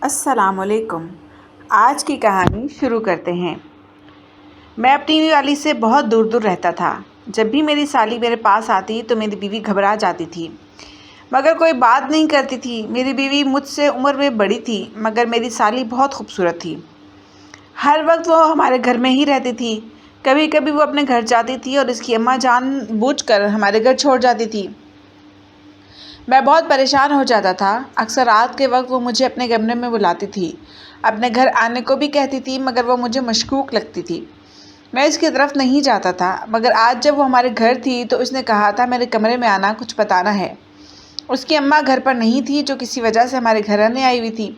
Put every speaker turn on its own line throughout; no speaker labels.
السلام علیکم۔ آج کی کہانی شروع کرتے ہیں۔ میں اپنی والی سے بہت دور دور رہتا تھا۔ جب بھی میری سالی میرے پاس آتی تو میری بیوی گھبرا جاتی تھی، مگر کوئی بات نہیں کرتی تھی۔ میری بیوی مجھ سے عمر میں بڑی تھی، مگر میری سالی بہت خوبصورت تھی۔ ہر وقت وہ ہمارے گھر میں ہی رہتی تھی۔ کبھی کبھی وہ اپنے گھر جاتی تھی اور اس کی اماں جان بوجھ کر ہمارے گھر چھوڑ جاتی تھی۔ میں بہت پریشان ہو جاتا تھا۔ اکثر رات کے وقت وہ مجھے اپنے کمرے میں بلاتی تھی، اپنے گھر آنے کو بھی کہتی تھی، مگر وہ مجھے مشکوک لگتی تھی۔ میں اس کی طرف نہیں جاتا تھا، مگر آج جب وہ ہمارے گھر تھی تو اس نے کہا تھا میرے کمرے میں آنا، کچھ بتانا ہے۔ اس کی اماں گھر پر نہیں تھی، جو کسی وجہ سے ہمارے گھر آنے آئی ہوئی تھی۔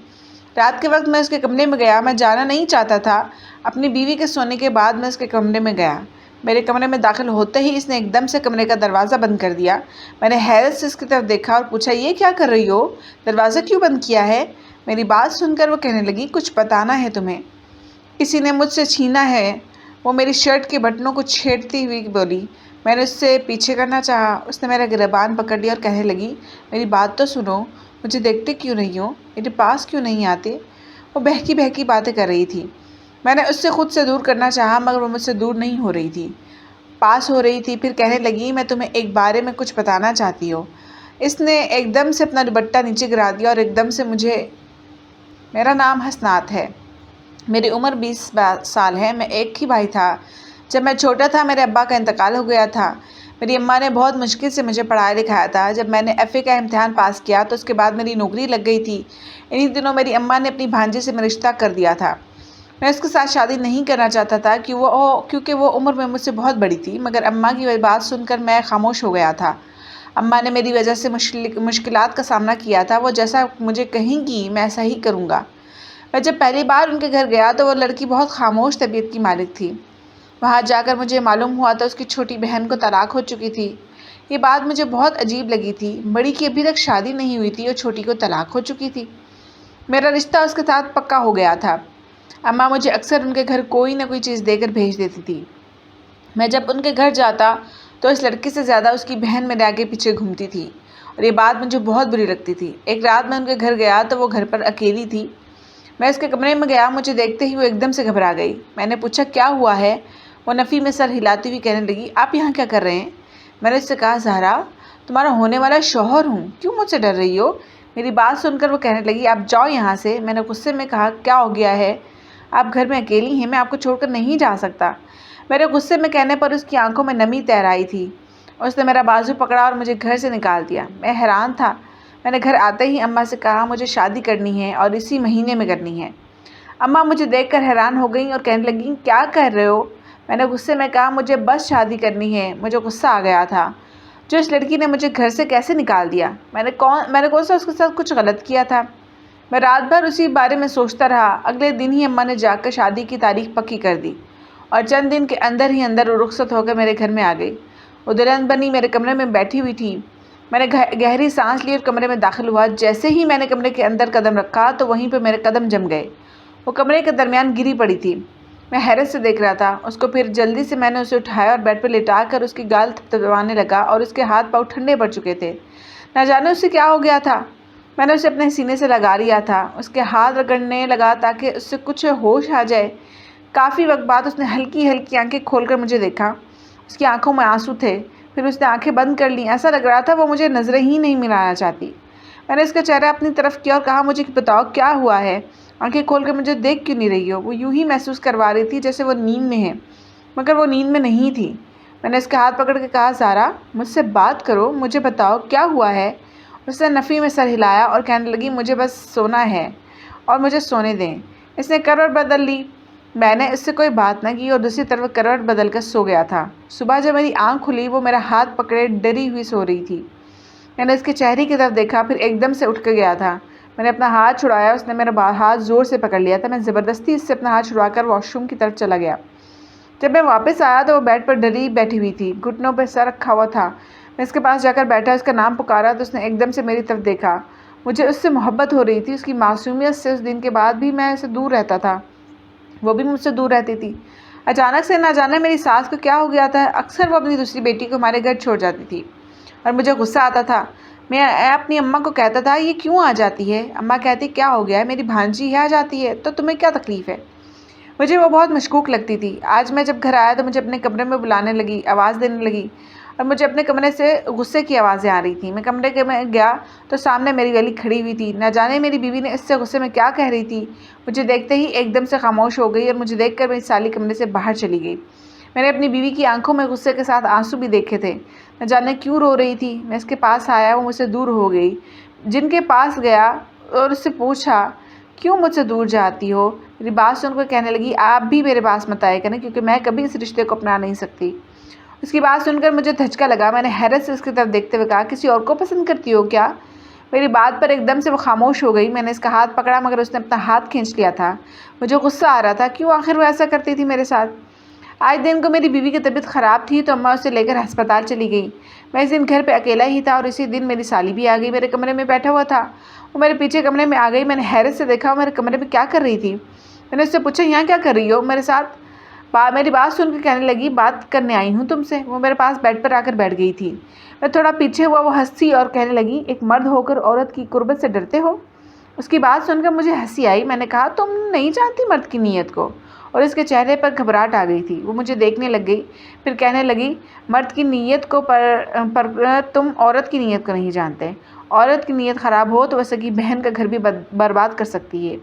رات کے وقت میں اس کے کمرے میں گیا۔ میں جانا نہیں چاہتا تھا۔ اپنی بیوی کے سونے کے بعد میں اس کے کمرے میں گیا۔ میرے کمرے میں داخل ہوتے ہی اس نے ایک دم سے کمرے کا دروازہ بند کر دیا۔ میں نے حیرت سے اس کی طرف دیکھا اور پوچھا، یہ کیا کر رہی ہو؟ دروازہ کیوں بند کیا ہے؟ میری بات سن کر وہ کہنے لگی، کچھ بتانا ہے تمہیں، کسی نے مجھ سے چھینا ہے۔ وہ میری شرٹ کے بٹنوں کو چھیڑتی ہوئی بولی۔ میں نے اس سے پیچھے کرنا چاہا۔ اس نے میرا گریبان پکڑ لیا اور کہنے لگی، میری بات تو سنو، مجھے دیکھتے کیوں نہیں ہو؟ میرے پاس کیوں نہیں آتے؟ وہ بہکی بہکی باتیں کر رہی تھی۔ میں نے اس سے خود سے دور کرنا چاہا، مگر وہ مجھ سے دور نہیں ہو رہی تھی، پاس ہو رہی تھی۔ پھر کہنے لگی، میں تمہیں ایک بارے میں کچھ بتانا چاہتی ہوں۔ اس نے ایک دم سے اپنا دوپٹہ نیچے گرا دیا اور ایک دم سے میرا نام حسنات ہے، میری عمر 20 سال ہے، میں ایک ہی بھائی تھا۔ جب میں چھوٹا تھا میرے ابا کا انتقال ہو گیا تھا۔ میری اماں نے بہت مشکل سے مجھے پڑھایا لکھایا تھا۔ جب میں نے FA کا امتحان پاس کیا تو اس کے بعد میری نوکری لگ گئی تھی۔ انہی دنوں میری اماں نے اپنی بھانجے سے میرا رشتہ کر دیا تھا۔ میں اس کے ساتھ شادی نہیں کرنا چاہتا تھا کیونکہ وہ عمر میں مجھ سے بہت بڑی تھی، مگر اماں کی بات سن کر میں خاموش ہو گیا تھا۔ اماں نے میری وجہ سے مشکلات کا سامنا کیا تھا۔ وہ جیسا مجھے کہیں گی میں ایسا ہی کروں گا۔ میں جب پہلی بار ان کے گھر گیا تو وہ لڑکی بہت خاموش طبیعت کی مالک تھی۔ وہاں جا کر مجھے معلوم ہوا تھا اس کی چھوٹی بہن کو طلاق ہو چکی تھی۔ یہ بات مجھے بہت عجیب لگی تھی۔ بڑی کی ابھی تک شادی نہیں ہوئی تھی اور چھوٹی کو طلاق ہو چکی تھی۔ میرا رشتہ اس کے ساتھ پکا ہو گیا تھا۔ اماں مجھے اکثر ان کے گھر کوئی نہ کوئی چیز دے کر بھیج دیتی تھی۔ میں جب ان کے گھر جاتا تو اس لڑکی سے زیادہ اس کی بہن میرے آگے پیچھے گھومتی تھی اور یہ بات مجھے بہت بری لگتی تھی۔ ایک رات میں ان کے گھر گیا تو وہ گھر پر اکیلی تھی۔ میں اس کے کمرے میں گیا، مجھے دیکھتے ہی وہ ایک دم سے گھبرا گئی۔ میں نے پوچھا، کیا ہوا ہے؟ وہ نفی میں سر ہلاتی ہوئی کہنے لگی، آپ یہاں کیا کر رہے ہیں؟ میں نے اس سے کہا، زہرا تمہارا ہونے والا شوہر ہوں، کیوں مجھ سے ڈر رہی ہو؟ میری بات سن کر وہ کہنے لگی، آپ جاؤ یہاں سے۔ میں نے غصے میں کہا، کیا ہو گیا ہے؟ آپ گھر میں اکیلی ہیں، میں آپ کو چھوڑ کر نہیں جا سکتا۔ میرے غصے میں کہنے پر اس کی آنکھوں میں نمی تیر آئی تھی۔ اس نے میرا بازو پکڑا اور مجھے گھر سے نکال دیا۔ میں حیران تھا۔ میں نے گھر آتے ہی اماں سے کہا، مجھے شادی کرنی ہے اور اسی مہینے میں کرنی ہے۔ اماں مجھے دیکھ کر حیران ہو گئیں اور کہنے لگیں، کیا کہہ رہے ہو؟ میں نے غصے میں کہا، مجھے بس شادی کرنی ہے۔ مجھے غصہ آ گیا تھا، جو اس لڑکی نے مجھے گھر سے کیسے نکال دیا؟ میں نے کون سا اس کے ساتھ کچھ غلط کیا تھا؟ میں رات بھر اسی بارے میں سوچتا رہا۔ اگلے دن ہی اماں نے جا کر شادی کی تاریخ پکی کر دی اور چند دن کے اندر ہی وہ رخصت ہو کر میرے گھر میں آ گئی۔ وہ دلہن بنی میرے کمرے میں بیٹھی ہوئی تھی۔ میں نے گہری سانس لی اور کمرے میں داخل ہوا۔ جیسے ہی میں نے کمرے کے اندر قدم رکھا تو وہیں پہ میرے قدم جم گئے۔ وہ کمرے کے درمیان گری پڑی تھی۔ میں حیرت سے دیکھ رہا تھا اس کو۔ پھر جلدی سے میں نے اسے اٹھایا اور بیڈ پہ لٹا کر اس کی گال تھپتھپانے لگا اور اس کے ہاتھ پاؤں ٹھنڈے پڑ چکے تھے۔ نہ جانے اسے کیا ہو گیا تھا۔ میں نے اسے اپنے سینے سے لگا لیا تھا، اس کے ہاتھ رگڑنے لگا تاکہ اس سے کچھ ہوش آ جائے۔ کافی وقت بعد اس نے ہلکی ہلکی آنکھیں کھول کر مجھے دیکھا۔ اس کی آنکھوں میں آنسو تھے۔ پھر اس نے آنکھیں بند کر لیں۔ ایسا لگ رہا تھا وہ مجھے نظریں ہی نہیں ملانا چاہتی۔ میں نے اس کا چہرہ اپنی طرف کیا اور کہا، مجھے بتاؤ کیا ہوا ہے؟ آنکھیں کھول کر مجھے دیکھ کیوں نہیں رہی ہو؟ وہ یوں ہی محسوس کروا رہی تھی جیسے وہ نیند میں ہے، مگر وہ نیند میں نہیں تھی۔ میں نے اس کے ہاتھ پکڑ کے کہا، زہرا مجھ سے بات کرو، مجھے بتاؤ کیا ہوا ہے؟ اس نے نفی میں سر ہلایا اور کہنے لگی، مجھے بس سونا ہے اور مجھے سونے دیں۔ اس نے کروٹ بدل لی۔ میں نے اس سے کوئی بات نہ کی اور دوسری طرف کروٹ بدل کر سو گیا تھا۔ صبح جب میری آنکھ کھلی وہ میرا ہاتھ پکڑے ڈری ہوئی سو رہی تھی۔ میں نے اس کے چہرے کی طرف دیکھا، پھر ایک دم سے اٹھ کے گیا تھا۔ میں نے اپنا ہاتھ چھڑایا، اس نے میرا ہاتھ زور سے پکڑ لیا تھا۔ میں زبردستی اس سے اپنا ہاتھ چھڑوا کر واش روم کی طرف چلا گیا۔ جب میں واپس آیا تو وہ بیڈ پر ڈری بیٹھی ہوئی تھی، گھٹنوں پہ سر رکھا ہوا تھا۔ میں اس کے پاس جا کر بیٹھا، اس کا نام پکارا تو اس نے ایک دم سے میری طرف دیکھا۔ مجھے اس سے محبت ہو رہی تھی، اس کی معصومیت سے۔ اس دن کے بعد بھی میں اسے دور رہتا تھا، وہ بھی مجھ سے دور رہتی تھی۔ اچانک سے نہ جانے میری ساس کو کیا ہو گیا تھا۔ اکثر وہ اپنی دوسری بیٹی کو ہمارے گھر چھوڑ جاتی تھی اور مجھے غصہ آتا تھا۔ میں اپنی اماں کو کہتا تھا یہ کیوں آ جاتی ہے؟ اماں کہتی کیا ہو گیا ہے، میری بھانجی ہے آ جاتی ہے تو تمہیں کیا تکلیف ہے؟ مجھے وہ بہت مشکوک لگتی تھی۔ آج میں جب گھر آیا تو مجھے اپنے کمرے میں بلانے لگی، آواز دینے لگی اور مجھے اپنے کمرے سے غصے کی آوازیں آ رہی تھیں۔ میں کمرے میں گیا تو سامنے میری ولی کھڑی ہوئی تھی۔ نہ جانے میری بیوی نے اس سے غصے میں کیا کہہ رہی تھی، مجھے دیکھتے ہی ایک دم سے خاموش ہو گئی اور مجھے دیکھ کر میری سالی کمرے سے باہر چلی گئی۔ میں نے اپنی بیوی کی آنکھوں میں غصے کے ساتھ آنسو بھی دیکھے تھے۔ نہ جانے کیوں رو رہی تھی۔ میں اس کے پاس آیا، وہ مجھ سے دور ہو گئی۔ جن کے پاس گیا اور اس سے پوچھا کیوں مجھ سے دور جاتی ہو؟ میری بات سن کر کہنے لگی آپ بھی میرے پاس مت آیا کریں کیونکہ میں کبھی اس رشتے کو اپنا نہیں سکتی۔ اس کی بات سن کر مجھے دھچکا لگا۔ میں نے حیرت سے اس کی طرف دیکھتے ہوئے کہا کسی اور کو پسند کرتی ہو کیا؟ میری بات پر ایک دم سے وہ خاموش ہو گئی۔ میں نے اس کا ہاتھ پکڑا مگر اس نے اپنا ہاتھ کھینچ لیا تھا۔ مجھے غصہ آ رہا تھا، کیوں آخر وہ ایسا کرتی تھی میرے ساتھ؟ آج دن کو میری بیوی کی طبیعت خراب تھی تو اماں اسے لے کر ہسپتال چلی گئی۔ میں اس دن گھر پہ اکیلا ہی تھا اور اسی دن میری سالی بھی آ گئی۔ میرے کمرے میں بیٹھا ہوا تھا، وہ میرے پیچھے کمرے میں آ گئی۔ میں نے حیرت سے دیکھا وہ میرے کمرے میں کیا کر رہی تھی۔ میں نے اس سے پوچھا یہاں کیا کر رہی ہو میرے ساتھ؟ میری بات سن کے کہنے لگی بات کرنے آئی ہوں تم سے۔ وہ میرے پاس بیڈ پر آ کر بیٹھ گئی تھی۔ میں تھوڑا پیچھے ہوا، وہ ہنسی اور کہنے لگی ایک مرد ہو کر عورت کی قربت سے ڈرتے ہو؟ اس کی بات سن کر مجھے ہنسی آئی۔ میں نے کہا تم نہیں جانتی مرد کی نیت کو، اور اس کے چہرے پر گھبراہٹ آ گئی تھی۔ وہ مجھے دیکھنے لگ گئی، پھر کہنے لگی مرد کی نیت کو پر تم عورت کی نیت کو نہیں جانتے۔ عورت کی نیت خراب ہو تو وہ سگی بہن کا گھر بھی برباد کر سکتی ہے۔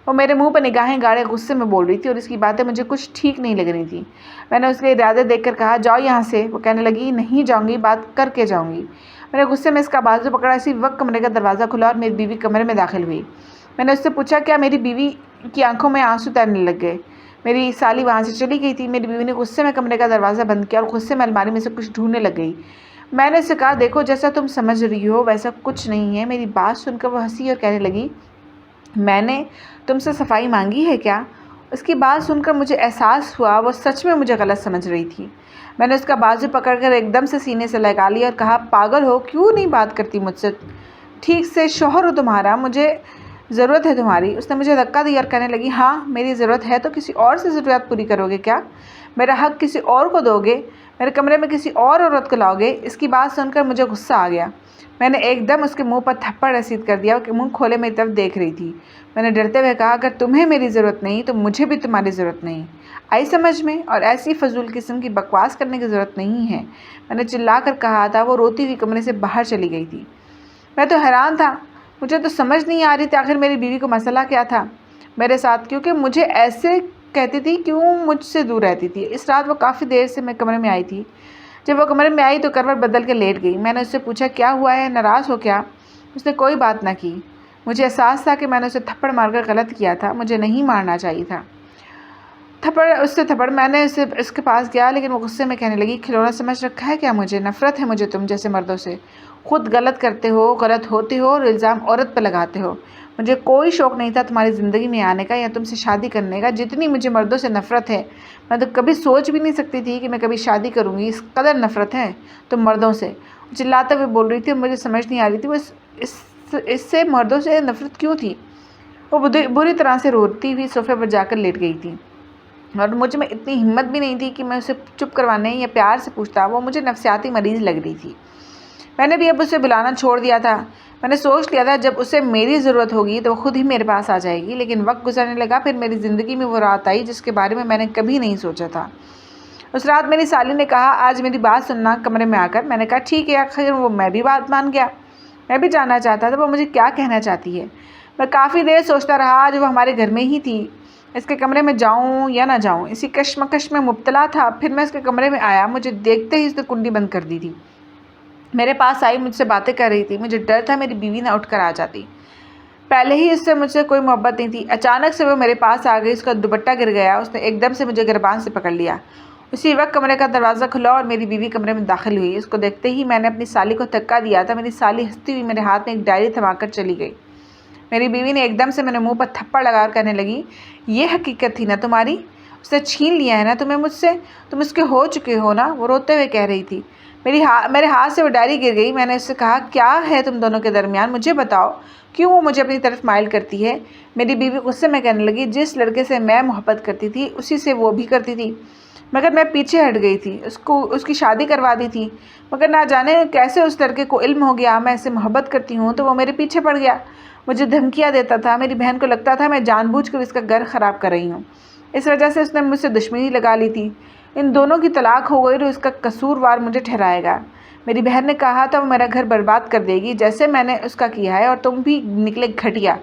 وہ میرے منہ پر نگاہیں گاڑے غصے میں بول رہی تھی اور اس کی باتیں مجھے کچھ ٹھیک نہیں لگ رہی تھیں۔ میں نے اس کے ارادے دیکھ کر کہا جاؤ یہاں سے۔ وہ کہنے لگی نہیں جاؤں گی، بات کر کے جاؤں گی۔ میں نے غصے میں اس کا بازو پکڑا۔ اسی وقت کمرے کا دروازہ کھلا اور میری بیوی کمرے میں داخل ہوئی۔ میں نے اس سے پوچھا کیا؟ میری بیوی کی آنکھوں میں آنسو تیرنے لگ گئے۔ میری سالی وہاں سے چلی گئی تھی۔ میری بیوی نے غصے میں کمرے کا دروازہ بند کیا اور غصے میں الماری میں سے کچھ ڈھونڈنے لگ گئی۔ میں نے اسے کہا دیکھو جیسا تم سمجھ رہی ہو ویسا کچھ نہیں ہے۔ میری بات سن کر وہ ہنسی اور کہنے لگی میں نے تم سے صفائی مانگی ہے کیا؟ اس کی بات سن کر مجھے احساس ہوا وہ سچ میں مجھے غلط سمجھ رہی تھی۔ میں نے اس کا بازو پکڑ کر ایک دم سے سینے سے لگا لیا اور کہا پاگل ہو، کیوں نہیں بات کرتی مجھ سے؟ ٹھیک سے شوہر ہو تمہارا، مجھے ضرورت ہے تمہاری۔ اس نے مجھے دھکا دیا اور کہنے لگی ہاں میری ضرورت ہے تو کسی اور سے ضروریات پوری کرو گے کیا؟ میرا حق کسی اور کو دو گے؟ میرے کمرے میں کسی اور عورت کو لاؤ گے؟ اس کی بات سن کر مجھے غصہ آ گیا۔ میں نے ایک دم اس کے منہ پر تھپڑ رسید کر دیا کہ منہ کھولے میری طرف دیکھ رہی تھی۔ میں نے ڈرتے ہوئے کہا اگر تمہیں میری ضرورت نہیں تو مجھے بھی تمہاری ضرورت نہیں آئی سمجھ میں، اور ایسی فضول قسم کی بکواس کرنے کی ضرورت نہیں ہے۔ میں نے چلا کر کہا تھا۔ وہ روتی ہوئی کمرے سے باہر چلی گئی تھی۔ میں تو حیران تھا، مجھے تو سمجھ نہیں آ رہی تھی آخر میری بیوی کو مسئلہ کیا تھا میرے ساتھ، کیونکہ مجھے ایسے کہتی تھی کیوں مجھ سے دور رہتی تھی۔ اس رات وہ کافی دیر سے میں کمرے میں آئی تھی۔ جب وہ کمرے میں آئی تو کروٹ بدل کے لیٹ گئی۔ میں نے اس سے پوچھا کیا ہوا ہے، ناراض ہو کیا؟ اس نے کوئی بات نہ کی۔ مجھے احساس تھا کہ میں نے اسے تھپڑ مار کر غلط کیا تھا، مجھے نہیں مارنا چاہیے تھا۔ میں نے اس کے پاس گیا لیکن وہ غصے میں کہنے لگی کھلونا سمجھ رکھا ہے کیا مجھے؟ نفرت ہے مجھے تم جیسے مردوں سے۔ خود غلط کرتے ہو، غلط ہوتے ہو اور الزام عورت پہ لگاتے ہو۔ مجھے کوئی شوق نہیں تھا تمہاری زندگی میں آنے کا یا تم سے شادی کرنے کا۔ جتنی مجھے مردوں سے نفرت ہے میں تو کبھی سوچ بھی نہیں سکتی تھی کہ میں کبھی شادی کروں گی، اس قدر نفرت ہے تم مردوں سے۔ چلاتے ہوئے بول رہی تھی اور مجھے سمجھ نہیں آ رہی تھی وہ اس سے مردوں سے نفرت کیوں تھی۔ وہ بری طرح سے روتی ہوئی صوفے پر جا کر لیٹ گئی تھی اور مجھ میں اتنی ہمت بھی نہیں تھی کہ میں اسے چپ کروانے یا پیار سے پوچھتا۔ وہ مجھے نفسیاتی مریض لگ رہی تھی۔ میں نے بھی اب اسے بلانا چھوڑ دیا تھا۔ میں نے سوچ لیا تھا جب اسے میری ضرورت ہوگی تو وہ خود ہی میرے پاس آ جائے گی، لیکن وقت گزرنے لگا پھر میری زندگی میں وہ رات آئی جس کے بارے میں میں نے کبھی نہیں سوچا تھا۔ اس رات میری سالی نے کہا آج میری بات سننا کمرے میں آ کر۔ میں نے کہا ٹھیک ہے۔ آخر وہ میں بھی بات مان گیا۔ میں بھی جاننا چاہتا تھا وہ مجھے کیا کہنا چاہتی ہے۔ میں کافی دیر سوچتا رہا۔ آج وہ ہمارے گھر میں ہی تھی، اس کے کمرے میں جاؤں یا نہ جاؤں اسی کشمکش میں مبتلا تھا۔ پھر میں اس کے کمرے میں آیا، مجھے دیکھتے ہی اس نے کنڈی بند کر دی تھی۔ میرے پاس آئی، مجھ سے باتیں کر رہی تھی۔ مجھے ڈر تھا میری بیوی نہ اٹھ کر آ جاتی۔ پہلے ہی اس سے مجھ سے کوئی محبت نہیں تھی۔ اچانک سے وہ میرے پاس آ گئی، اس کا دوپٹہ گر گیا، اس نے ایک دم سے مجھے گربان سے پکڑ لیا۔ اسی وقت کمرے کا دروازہ کھلا اور میری بیوی کمرے میں داخل ہوئی۔ اس کو دیکھتے ہی میں نے اپنی سالی کو دھکا دیا تھا۔ میری سالی ہنستی ہوئی میرے ہاتھ میں ایک ڈائری تھما کر چلی گئی۔ میری بیوی نے ایک دم سے میرے منہ پر تھپڑ لگا کر کہنے لگی یہ حقیقت تھی نا تمہاری، اس نے چھین لیا ہے نا تمہیں مجھ سے، تم اس کے ہو چکے ہو نا۔ وہ روتے ہوئے کہہ رہی تھی۔ میرے ہاتھ سے وہ ڈائری گر گئی۔ میں نے اس سے کہا کیا ہے تم دونوں کے درمیان، مجھے بتاؤ، کیوں وہ مجھے اپنی طرف مائل کرتی ہے؟ میری بیوی غصے میں کہنے لگی جس لڑکے سے میں محبت کرتی تھی اسی سے وہ بھی کرتی تھی۔ مگر میں پیچھے ہٹ گئی تھی، اس کی شادی کروا دی تھی، مگر نہ جانے کیسے اس لڑکے کو علم ہو گیا میں اسے محبت کرتی ہوں تو وہ میرے پیچھے پڑ گیا، مجھے دھمکیاں دیتا تھا، میری بہن کو لگتا تھا میں جان بوجھ کر اس کا گھر خراب کر رہی ہوں، اس وجہ سے اس نے مجھ سے دشمنی لگا لی تھی۔ ان دونوں کی طلاق ہو گئی تو اس کا قصوروار مجھے ٹھہرائے گا۔ میری بہن نے کہا تھا وہ میرا گھر برباد کر دے گی جیسے میں نے اس کا کیا ہے، اور تم بھی نکلے گھٹیا۔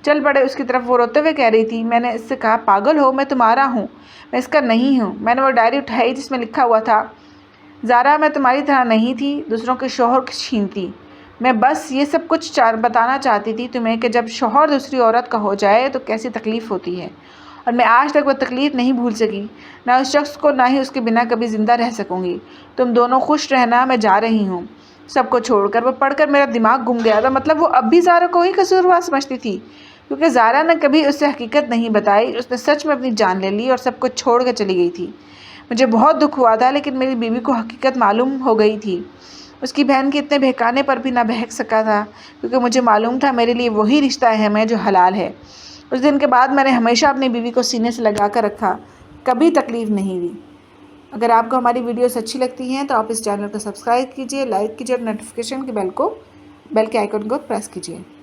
چل پڑے اس کی طرف، وہ روتے ہوئے کہہ رہی تھی۔ میں نے اس سے کہا پاگل ہو، میں تمہارا ہوں، میں اس کا نہیں ہوں۔ میں نے وہ ڈائری اٹھائی جس میں لکھا ہوا تھا زارا میں تمہاری طرح نہیں تھی، دوسروں کے شوہر چھینتی۔ میں بس یہ سب کچھ بتانا چاہتی تھی تمہیں کہ جب شوہر دوسری عورت کا ہو جائے تو کیسی تکلیف ہوتی ہے، اور میں آج تک وہ تکلیف نہیں بھول سکی، نہ اس شخص کو، نہ ہی اس کے بنا کبھی زندہ رہ سکوں گی۔ تم دونوں خوش رہنا، میں جا رہی ہوں سب کو چھوڑ کر۔ وہ پڑھ کر میرا دماغ گھوم گیا تھا، مطلب وہ اب بھی زارا کو ہی قصوروار سمجھتی تھی، کیونکہ زارا نے کبھی اسے حقیقت نہیں بتائی، اس نے سچ میں اپنی جان لے لی اور سب کچھ چھوڑ کے چلی گئی تھی۔ مجھے بہت دکھ ہوا تھا، لیکن میری بیوی کو حقیقت معلوم ہو گئی تھی۔ اس کی بہن کے اتنے بہکانے پر بھی نہ بہک سکا تھا، کیونکہ مجھے معلوم تھا میرے لیے وہی رشتہ اہم ہے جو حلال ہے۔ اس دن کے بعد میں نے ہمیشہ اپنی بیوی کو سینے سے لگا کر رکھا، کبھی تکلیف نہیں دی۔ اگر آپ کو ہماری ویڈیوز اچھی لگتی ہیں تو آپ اس چینل کو سبسکرائب کیجیے، لائک کیجیے اور نوٹیفیکیشن کے بیل کے آئیکن کو پریس کیجیے۔